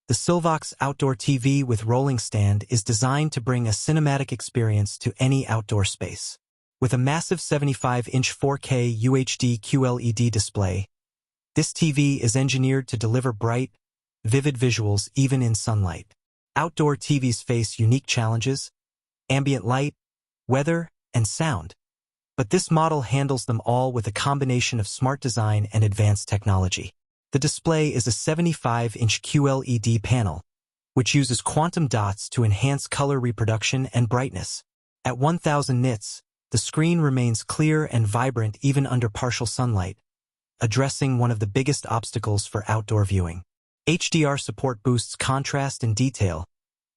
The SYLVOX outdoor TV with rolling stand is designed to bring a cinematic experience to any outdoor space. With a massive 75-inch 4K UHD QLED display, this TV is engineered to deliver bright, vivid visuals even in sunlight. Outdoor TVs face unique challenges: ambient light, weather, and sound. But this model handles them all with a combination of smart design and advanced technology. The display is a 75-inch QLED panel, which uses quantum dots to enhance color reproduction and brightness. At 1000 nits, the screen remains clear and vibrant even under partial sunlight, addressing one of the biggest obstacles for outdoor viewing. HDR support boosts contrast and detail,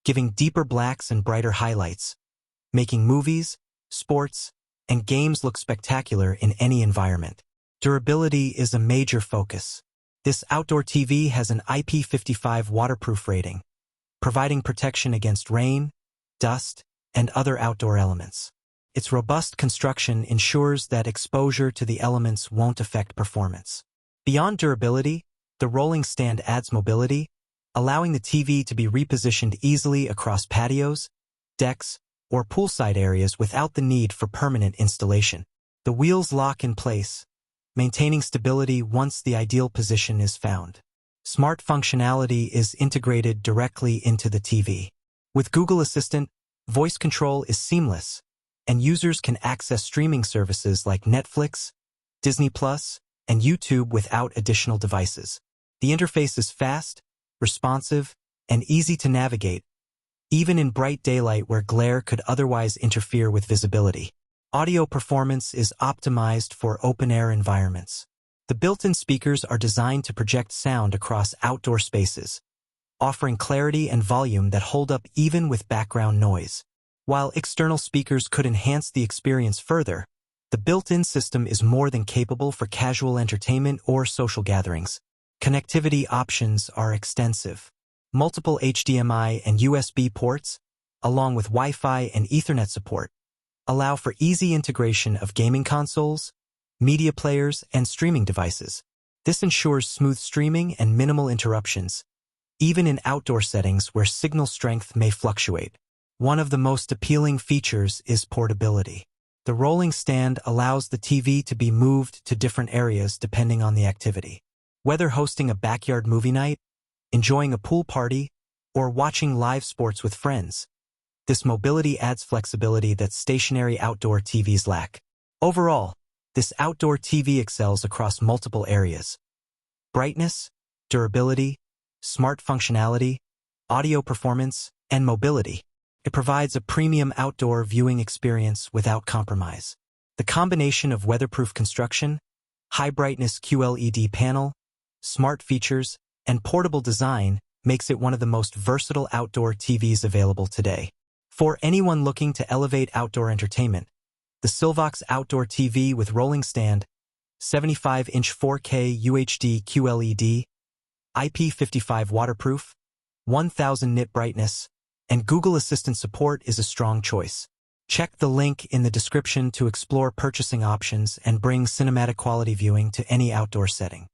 giving deeper blacks and brighter highlights, making movies, sports, and games look spectacular in any environment. Durability is a major focus. This outdoor TV has an IP55 waterproof rating, providing protection against rain, dust, and other outdoor elements. Its robust construction ensures that exposure to the elements won't affect performance. Beyond durability, the rolling stand adds mobility, allowing the TV to be repositioned easily across patios, decks, or poolside areas without the need for permanent installation. The wheels lock in place, maintaining stability once the ideal position is found. Smart functionality is integrated directly into the TV. With Google Assistant, voice control is seamless, and users can access streaming services like Netflix, Disney+, and YouTube without additional devices. The interface is fast, responsive, and easy to navigate, even in bright daylight where glare could otherwise interfere with visibility. Audio performance is optimized for open-air environments. The built-in speakers are designed to project sound across outdoor spaces, offering clarity and volume that hold up even with background noise. While external speakers could enhance the experience further, the built-in system is more than capable for casual entertainment or social gatherings. Connectivity options are extensive. Multiple HDMI and USB ports, along with Wi-Fi and Ethernet support, allow for easy integration of gaming consoles, media players, and streaming devices. This ensures smooth streaming and minimal interruptions, even in outdoor settings where signal strength may fluctuate. One of the most appealing features is portability. The rolling stand allows the TV to be moved to different areas depending on the activity. Whether hosting a backyard movie night, enjoying a pool party, or watching live sports with friends, this mobility adds flexibility that stationary outdoor TVs lack. Overall, this outdoor TV excels across multiple areas: brightness, durability, smart functionality, audio performance, and mobility. It provides a premium outdoor viewing experience without compromise. The combination of weatherproof construction, high-brightness QLED panel, smart features, and portable design makes it one of the most versatile outdoor TVs available today. For anyone looking to elevate outdoor entertainment, the SYLVOX outdoor TV with rolling stand, 75-inch 4K UHD QLED, IP55 waterproof, 1000 nit brightness, and Google Assistant support is a strong choice. Check the link in the description to explore purchasing options and bring cinematic quality viewing to any outdoor setting.